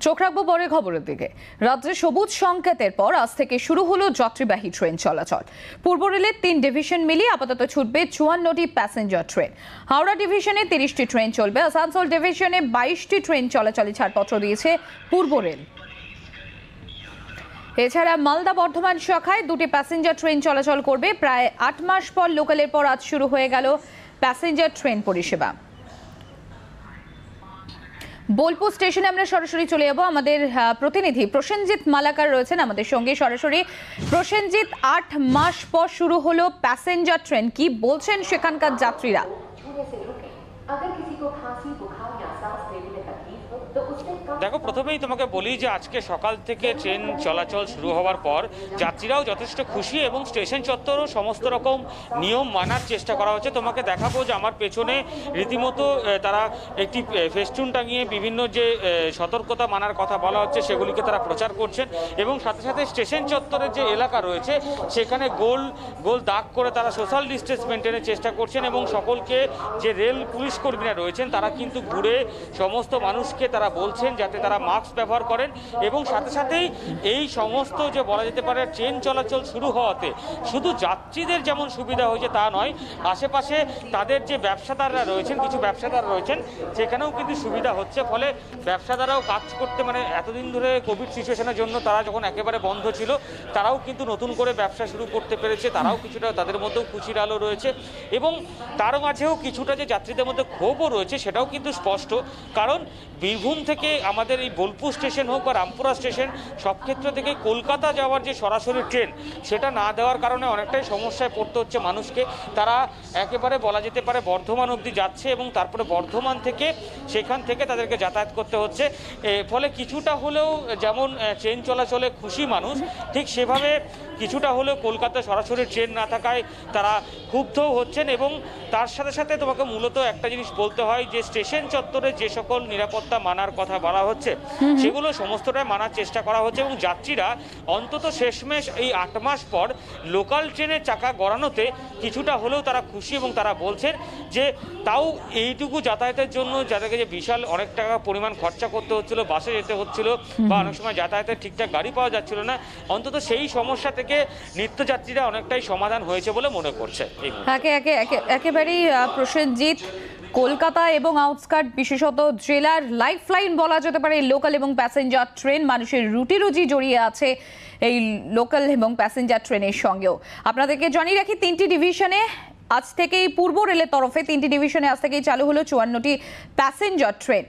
চোখ রাখবো পরের খবরের দিকে। রাজ্যে সবুজ সংকেতের পর আজ থেকে শুরু হলো যাত্রীবাহী ট্রেন চলাচল। পূর্ব রেলের 3 ডিভিশন মিলিয়ে আপাতত ছুটবে 54টি প্যাসেঞ্জার ট্রেন। হাওড়া ডিভিশনে 30টি ট্রেন চলবে। আসানসোল ডিভিশনে 22টি ট্রেন চলাচলে ছাড়পত্র দিয়েছে পূর্ব রেল। এছাড়া মালদা বর্ধমান শাখায় 2টি প্যাসেঞ্জার ট্রেন চলাচল করবে। প্রায় 8 মাস পর লোকালের পর আজ শুরু হয়ে গেল প্যাসেঞ্জার ট্রেন পরিষেবা। বোলপুর স্টেশনে আমরা সরাসরি চলে যাব। আমাদের প্রতিনিধি প্রসেনজিৎ মালাকার রয়েছেন আমাদের সঙ্গে সরাসরি। প্রসেনজিৎ, 8 মাস পর শুরু হলো প্যাসেঞ্জার ট্রেন, কি বলছেন সেখানকার যাত্রীরা? দেখো, প্রথমেই তোমাকে বলি যে আজকে সকাল থেকে ট্রেন চলাচল শুরু হওয়ার পর যাত্রীরাও যথেষ্ট খুশি এবং স্টেশন চত্বরও সমস্ত রকম নিয়ম মানার চেষ্টা করা হচ্ছে। তোমাকে দেখাবো যে আমার পেছনে রীতিমতো তারা একটি ফেস্টুন টাঙিয়ে বিভিন্ন যে সতর্কতা মানার কথা বলা হচ্ছে সেগুলিকে তারা প্রচার করছেন এবং সাথে সাথে স্টেশন চত্বরের যে এলাকা রয়েছে সেখানে গোল গোল দাগ করে তারা সোশ্যাল ডিস্টেন্স মেনটেনের চেষ্টা করছেন এবং সকলকে যে রেল পুলিশ কর্মীরা রয়েছেন তারা কিন্তু ঘুরে সমস্ত মানুষকে তারা বলছেন যাতে তারা মাস্ক ব্যবহার করেন এবং সাথে সাথেই এই সমস্ত যে বলা যেতে পারে ট্রেন চলাচল শুরু হওয়াতে শুধু যাত্রীদের যেমন সুবিধা হয়েছে তা নয়, আশেপাশে তাদের যে ব্যবসাদাররা রয়েছেন, কিছু ব্যবসাদার রয়েছেন, সেখানেও কিন্তু সুবিধা হচ্ছে। ফলে ব্যবসাদাররাও কাজ করতে এতদিন ধরে কোভিড সিচুয়েশনের জন্য তারা যখন একেবারে বন্ধ ছিল তারাও কিন্তু নতুন করে ব্যবসা শুরু করতে পেরেছে। তারাও কিছুটা তাদের মধ্যেও খুশির আলো রয়েছে এবং তার মাঝেও কিছুটা যে যাত্রীদের মধ্যে ক্ষোভও রয়েছে সেটাও কিন্তু স্পষ্ট। কারণ বীরভূম থেকে আমাদের এই বোলপুর স্টেশন হোক বা রামপুরা স্টেশন, সব ক্ষেত্র থেকে কলকাতা যাওয়ার যে সরাসরি ট্রেন সেটা না দেওয়ার কারণে অনেকটাই সমস্যায় পড়তে হচ্ছে মানুষকে। তারা একেবারে বলা যেতে পারে বর্ধমান অবধি যাচ্ছে এবং তারপরে বর্ধমান থেকে সেখান থেকে তাদেরকে যাতায়াত করতে হচ্ছে। ফলে কিছুটা হলেও যেমন ট্রেন চলাচলে খুশি মানুষ, ঠিক সেভাবে কিছুটা হলেও কলকাতা সরাসরি ট্রেন না থাকায় তারা ক্ষুব্ধও হচ্ছেন। এবং তার সাথে সাথে তোমাকে মূলত একটা জিনিস বলতে হয় যে স্টেশন চত্বরে যে সকল নিরাপত্তা মানার কথা বলা হচ্ছে সেগুলো সমস্তটাই মানার চেষ্টা করা হচ্ছে এবং যাত্রীরা অন্তত শেষমেশ এই 8 মাস পর লোকাল ট্রেনের চাকা গড়ানোতে কিছুটা হলেও তারা খুশি এবং তারা বলছেন যে তাও এইটুকু যাতায়াতের জন্য যাদেরকে যে বিশাল অনেক টাকা পরিমাণ খরচা করতে হচ্ছিল, বাসে যেতে হচ্ছিল বা অনেক সময় যাতায়াতের ঠিকঠাক গাড়ি পাওয়া যাচ্ছিল না, অন্তত সেই সমস্যা থেকে নিত্যযাত্রীরা অনেকটাই সমাধান হয়েছে বলে মনে করছে। একেবারেই প্রসেনজিৎ, কলকাতা এবং আউটস্কার্ট বিশেষত জেলার লাইফলাইন বলা যেতে পারে লোকাল এবং প্যাসেঞ্জার ট্রেন। মানুষের রুটি রুজি জড়িয়ে আছে এই লোকাল এবং প্যাসেঞ্জার ট্রেনের সঙ্গেও। আপনাদেরকে জানিয়ে রাখি 3টি ডিভিশনে আজ থেকেই পূর্ব রেলের তরফে 3টি ডিভিশনে আজ থেকেই চালু হলো 54টি প্যাসেঞ্জার ট্রেন।